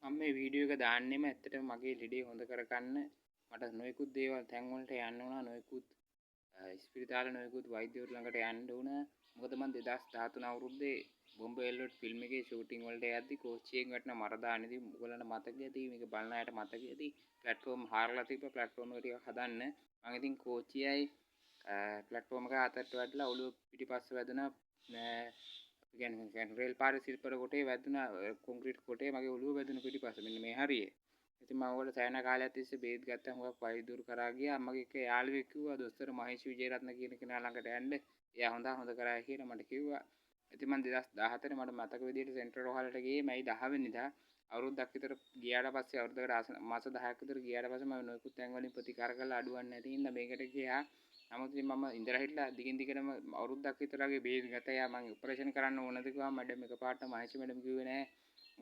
මම මේ වීඩියෝ එක දාන්නෙම ඇත්තටම මගේ ලෙඩේ හොඳ කරගන්න මට නොයෙකුත් දේවල් තැන් වලට යන්න වුණා නොයෙකුත් ස්පිරිතාල නොයෙකුත් වෛද්‍යවරු ළඟට යන්න වුණා. මොකද මම 2013 අවුරුද්දේ බොම්බේ එල්ලෝඩ් ෆිල්ම් එකේ ෂූටින් වලට යද්දි කෝච්චියෙන් වැටෙන මරදානේදී ඔයගලන්ට මතක ඇති මේක බලන අයට මතක ඇති ප්ලැට්ෆෝම් හාරලා තිබ්බ ප්ලැට්ෆෝම් එක ටිකක් හදන්න මම ඉතින් කෝච්චියයි ප්ලැට්ෆෝම් එක අතරට වැටලා ඔළුව පිටිපස්ස වැදුනා කියන්නේ රේල් පාරේ සිල්පර කොටේ වැදුනා කොන්ක්‍රීට් කොටේ මගේ ඔළුව වැදුණු පිටිපස්ස මෙන්න මේ හරියේ. ඉතින් මම ඔයාලට සෑහෙන කාලයක් තිස්සේ බේත් ගත්තා මොකක් වෛද්‍යවරු කරා ගියා. මගේ එක යාළුවෙක් කිව්වා දොස්තර මහේෂ් විජේරත්න කියන කෙනා ළඟට යන්න. එයා හොඳ කරා කියලා මට කිව්වා. ඉතින් මම 2014 මට මතක විදිහට සෙන්ට්‍රල් හොලට ගියේ මයි 10 වෙනිදා. අවුරුද්දක් විතර ගියාට පස්සේ අවුරුද්දකට මාස 10ක් විතර ගියාට පස්සේ මම නොයෙකුත් තැන් වලින් ප්‍රතිකාර කරලා අඩුවන්නේ නැති හින්දා මේකට ගියා. නමුත් ඉතින් මම ඉඳලා හිටලා දිගින් දිගටම අවුරුද්දක් විතර වගේ බේත් ගත්තා. යා මම ඔපරේෂන් කරන්න ඕනද කිව්වා. මැඩම් එකපාරට මහේෂ් මැඩම් කිව්වේ නෑ.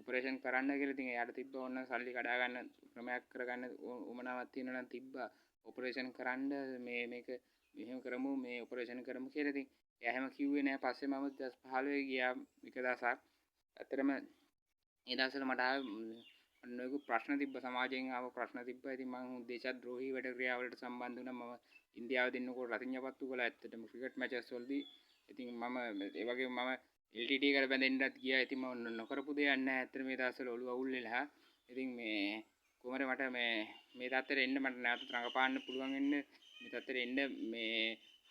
ඔපරේෂන් කරන්න කියලා. ඉතින් එයාට තිබ්බ ඕන සල්ලි කඩා ගන්න ක්‍රමයක් කරගන්න උමනාවක් තියෙනවා නම් තිබ්බා. ඔපරේෂන් කරන්න මේක මෙහෙම කරමු මේ ඔපරේෂන් කරමු කියලා. ඉතින් එයා එහෙම කිව්වේ නෑ. පස්සේ මම 2015 ගියා එක දවසක්. ඇත්තටම ඒ දවස්වල මට ආවේ නොයෙකුත් ප්‍රශ්න තිබ්බ සමාජයෙන් ආව ප්‍රශ්න තිබ්බා. ඉතින් මම දේශද්‍රෝහී වැඩ ක්‍රියාවලට සම්බන්ධ වුණා. මම ඉන්දියාව දෙන්නකොට රතිඤ්ඤපත්තු කළා ඇත්තටම ක්‍රිකට් මැචස් වලදී. ඉතින් මම ඒ වගේම මම LTT එකට බැඳෙන්නත් ගියා. ඉතින් මම නොකරපු දෙයක් නැහැ. ඇත්තට මේ දවස්වල ඔළුව අවුල් වෙලා. ඉතින් මේ කොහමද මට මේ තත්ත්වෙට එන්න මට නැවත රඟපාන්න පුළුවන් වෙන්න මේ තත්ත්වෙට එන්න මේ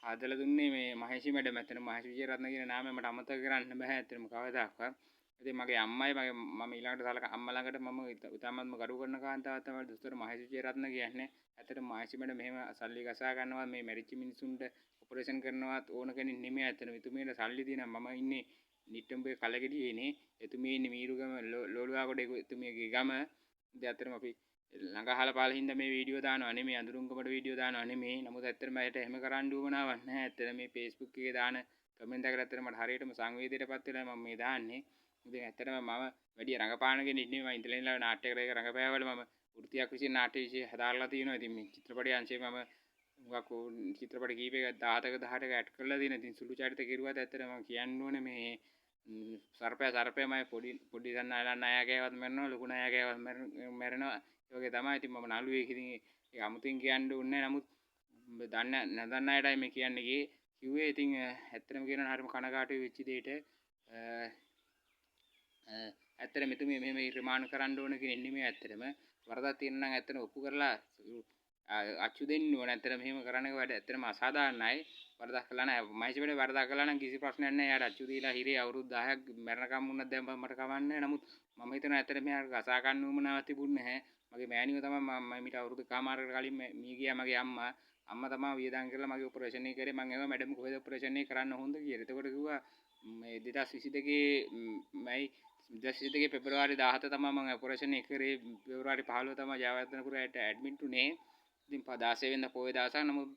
හදලා දුන්නේ මේ මහේෂි මැඩම්. ඇත්තට මහේෂ් විජේරත්න කියන නාමය මට අමතක කරන්න බෑ ඇත්තටම කවදාවත්. ඉතින් මගේ අම්මයි මම ඊළඟට සලක අම්මා ළඟට මම ඉතාමත්ම ගරු කරන කාන්තාවක් තමයි දොස්තර මහේෂ් විජේරත්න කියන්නේ. ඇත්තටම මහේෂි මැඩම් මෙහෙම සල්ලි ගසා ගන්නවා මේ මැරිච්ච මිනිසුන්ට ඔපරේෂන් කරනවත් ඕන කෙනෙක් නෙමෙයි. ඇත්තටම එතුමියට සල්ලි තියෙනවා. මම ඉන්නේ නිට්ටඹේ කලගෙඩියේනේ. එතුමිය ඉන්නේ මීරුගම ලෝළුවාගොඩ එතුමියගේ ගම. ඉතින් ඇත්තටම අපි ළඟ අහලා පාලා හින්දා මේ වීඩියෝ දානවා නෙමෙයි අඳුරුංගමට වීඩියෝ දානවා නෙමෙයි. නමුත් ඇත්තටම ඇයට එහෙම කරන්න උවමනාවක් නැහැ. ඇත්තට මේ Facebook එකේ දාන කමෙන්ට් එකකට ඇත්තටම මට හරියටම සංවේදීයටපත් වෙලා මම මේ දාන්නේ. ඉතින් ඇත්තටම මම වැඩි රඟපාන කෙනෙක් නෙමෙයි. මම ඉඳලා නාට්‍යයකට රඟපෑවල මම වෘත්තියක් විසින් නාට්‍ය විෂය හදාarලා තියෙනවා. ඉතින් මේ චිත්‍රපටයේ අංශේ මම හුඟක් චිත්‍රපට කීපයක 17ක 18ක ඇඩ් කරලා තියෙනවා. ඉතින් සුළු චරිත කෙරුවත් ඇත්තට මම කියන්න ඕනේ මේ සර්පයාමයි පොඩි නයාගෑවත් මැරෙනවා ලොකු නයාගෑවත් මැරෙනවා ඒ වගේ තමයි. ඉතින් මම නළුවෙක්. ඉතින් ඒක අමුතින් කියන්න ඕනේ නැහැ. නමුත් නැදන්න අයටයි මේ කියන්නේ කිව්වේ. ඉතින් ඇත්තටම කියනවා හරිම කනගාටුයි වෙච්ච දෙයට. ඇත්තට මෙතුමිය මෙහෙම රිමාන්ඩ් කරන්න ඕන කෙනෙක් නෙමෙයි. ඇත්තටම වරදක් තියෙනවා නම් ඇත්තටම ඔප්පු කරලා අච්චු දෙන්න ඕන. ඇත්තට මෙහෙම කරන එක වැඩ ඇත්තටම අසාධාරණයි. වරදක් කළා නෑ මහේෂ් වැඩ වරදක් කළා නම් කිසි ප්‍රශ්නයක් නෑ. එයාට අච්චු දීලා හිරේ අවුරුදු 10ක් මැරණකම් වුණත් දැන් මට කවන්නේ නෑ. නමුත් මම හිතනවා ඇත්තට මෙයාට ගසා ගන්න උවමනාවක් තිබුණේ නැහැ. මගේ මෑණියෝ තමයි මම මීට අවුරුදු කමාරකට කලින් මිය ගියා මගේ අම්මා. අම්මා තමයි වියදම් කරලා මගේ ඔපරේෂන් එක කරේ. මම ඒවා මැඩම් කොහෙද ඔපරේෂන් එක කරන්න හොඳ කියලා. එතකොට කිව්වා මේ 2022 මයි 2022 පෙබරවාරි 17 තමයි මම ඔපරේෂන් එක කරේ. පෙබරවාරි 15 තමයි ජයවර්ධනපුරයට ඇඩ්මිට් උනේ. ඉතින් 16 වෙනිදා පොයේ දවසක්. නමුත්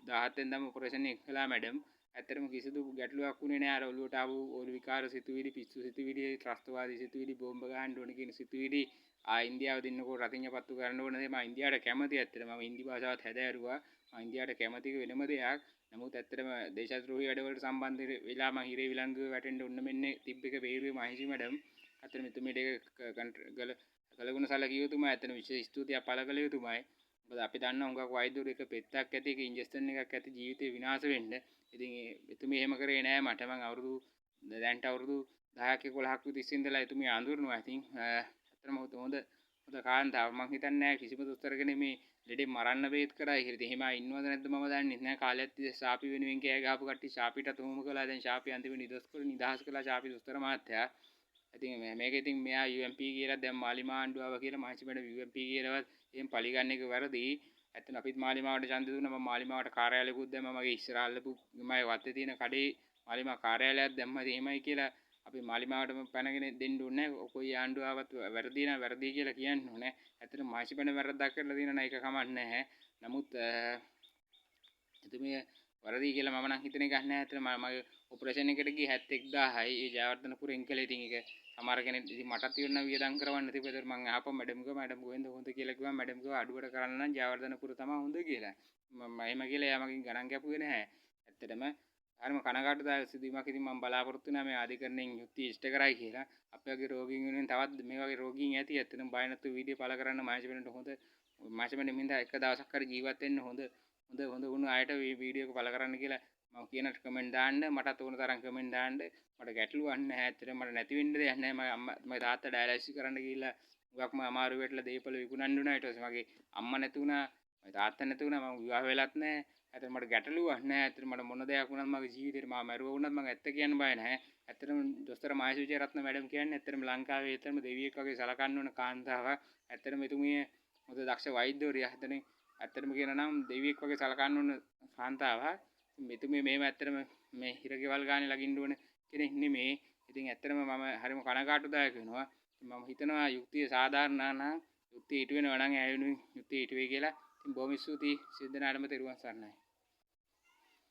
17 වෙනිදාම ඔපරේෂන් එක කළා මැඩම්. ඇත්තටම කිසිදු ගැටලුවක් වුණේ නෑ. අර ඔළුවට ආපු ඔලු විකාර සිතුවිලි පිස්සු සිතුවිලි ත්‍රස්තවාදී සිතුවිලි බෝම්බ ගහන්න ඕන කියන සිතුවිලි ඉන්දියාව දෙන්නකෝ රතිඤ්ඤපත්තු කරන්න ඕන දේ මම ඉන්දියාවට කැමති. ඇත්තටම මම හින්දි භාෂාවත් හැදෑරුවා. මම ඉන්දියාවට කැමති වෙනම දෙයක්. නමුත් ඇත්තටම දේශද්‍රෝහී වැඩවලට සම්බන්ධ වෙලා මම හිරේ විලංගුවේ වැටෙන්න ඔන්න මෙන්නේ තිබ්බ එක බේරුවේ මහේෂි මැඩම්. ඇත්තටම මෙතුමියට ඒක කළගුණ සැලකිය යුතුමයි. ඇත්තටම විශේෂ ස්තුතියක් පළ කළ යුතුමයි. මොකද අපි දන්නා හුඟක් වෛද්‍යවරු එක පෙත්තක් ඇති එක ඉන්ජෙක්ෂන් එකක් ඇති ජීවිතේ විනාශ වෙන්න. ඉතින් එතුමිය එහෙම කරේ නෑ මට. මම අවුරුදු දැන්ට අවුරුදු 10ක 11ක තිස්සේ ඉඳලා එතුමිය අඳුරනවා. ඉතින් ඇත්තටම හොඳ කාන්තාවක්. මම හිතන්නේ නෑ කිසිම දොස්තර කෙනෙක් මේ ලෙඩේ මරන්න බේත් කරා කියලා. ඉතින් එහෙම ඉන්නවද නැද්ද මම දන්නේ නෑ. කාලයක් තිස්සේ ශාපි වෙනුවෙන් කෑ ගහපු කට්ටිය ශාපිටත් උහුම කළා. දැන් ශාපි අන්තිම නිදහස් කළා ශාපි දොස්තර මහත්තයා. ඉතින් මේක ඉතින් මෙයා UMP කියලා දැන් මාලිමා ආණ්ඩුව කියලා මහේෂි මැඩම් UMP කියලාවත් එහෙන් පලිගන්න එක වැරදි. ඇත්තට අපිත් මාලිමාවට ඡන්ද දුන්නා. මම මාලිමාවට කාර්යාලයකුත් දැම්මා. මගේ ඉස්සරහ අල්ලපු මගේ වත්තේ තියෙන කඩේ මාලිමා කාර්යාලයක් දැම්මා. ඉතින් එහෙමයි කියලා අපි මාලිමාවටම පැනගෙන දෙන්න ඕනේ නැහැ. කොයි ආණ්ඩුව ආවත් වැරදි නම් වැරදි කියලා කියන්න ඕනේ. ඇත්තට මහේෂි මැඩම් වැරද්දක් කරලා තියෙනවා නම් ඒක කමක් නැහැ. නමුත් එතුමිය වැරදි කියලා මම නම් හිතන එකක් නැහැ. ඇත්තට මගේ ඔපරේෂන් එකට ගියේ 71000යි. ඒ ජයවර්ධනපුරෙන් කළේ. ඉතින් ඒක සමහර කෙනෙක් ඉතින් මටත් ඉවරන වියදම් කරවන්න තිබ්බ. ඒතර මම ආපහු මැඩම් කොහෙන්ද හොඳ කියලා කිව්වා. මැඩම් කිව්වා අඩුවට කරන්න නම් ජයවර්ධනපුර තමයි හොඳ කියලා. මම එහෙම කියලා එයා මගෙන් ගණන් ගැපුවේ නැහැ. ඇත්තටම හරිම කනගාටුදායක සිදුවීමක්. ඉතින් මම බලාපොරොත්තු වෙනවා මේ අධිකරණයෙන් යුක්තිය ඉෂ්ට කරයි කියලා. අපි වගේ රෝගීන් වෙනුවෙන් තවත් මේ වගේ රෝගීන් ඇති. ඇත්තටම බය නැතුව වීඩියෝ පළ කරන්න මහේෂ්මෙන්ට හොඳ මහේෂ්මෙන්ට මින්දා එක දවසක් හරි ජීවත් වෙන්න හොඳ වුණ අයට මේ වීඩියෝ එක පළ කරන්න කියලා මම කියන කමෙන්ට් දාන්න. මටත් ඕන තරම් කමෙන්ට් දාන්න. මට ගැටලුවක් නැහැ. ඇත්තටම මට නැති වෙන්න දෙයක් නැහැ. මගේ අම්මා මගේ තාත්තා ඩයලයිසිස් කරන්න ගිහිල්ලා හුඟක්ම අමාරු වෙట్లా දීපල විකුණන්න උනා. ඊට පස්සේ මගේ අම්මා නැති වුණා. මගේ තාත්තා නැති වුණා. මම විවාහ වෙලත් නැහැ. ඇත්තට මට ගැටලුවක් නැහැ. ඇත්තට මට මොන දෙයක් වුණත් මගේ ජීවිතේට මම මැරුවා වුණත් මම ඇත්ත කියන්න බය නැහැ. ඇත්තටම දොස්තර මහේෂ් විජේරත්න මැඩම් කියන්නේ ඇත්තටම ලංකාවේ ඇත්තටම දෙවියෙක් වගේ සලකන්න ඕන කාන්තාවක්. ඇත්තටම එතුමිය හොඳ දක්ෂ වෛද්‍යවරියක්. ඇත්තටම කියනවා නම් දෙවියෙක් වගේ සලකන්න ඕන කාන්තාවක්. මෙතුමිය මේව ඇත්තටම මේ හිරගෙවල් ගානේ ලගින්න ඕන කෙනෙක් නෙමෙයි. ඉතින් ඇත්තටම මම හරිම කනගාටුදායක වෙනවා. මම හිතනවා යුක්තිය සාධාරණ නම් යුක්තිය ඉටු වෙනවා නම් ඇය වෙනුවෙන් යුක්තිය ඉටු වෙයි කියලා. ඉතින් බොහොම ස්තුතියි සියලු දෙනාටම තෙරුවන් සරණයි.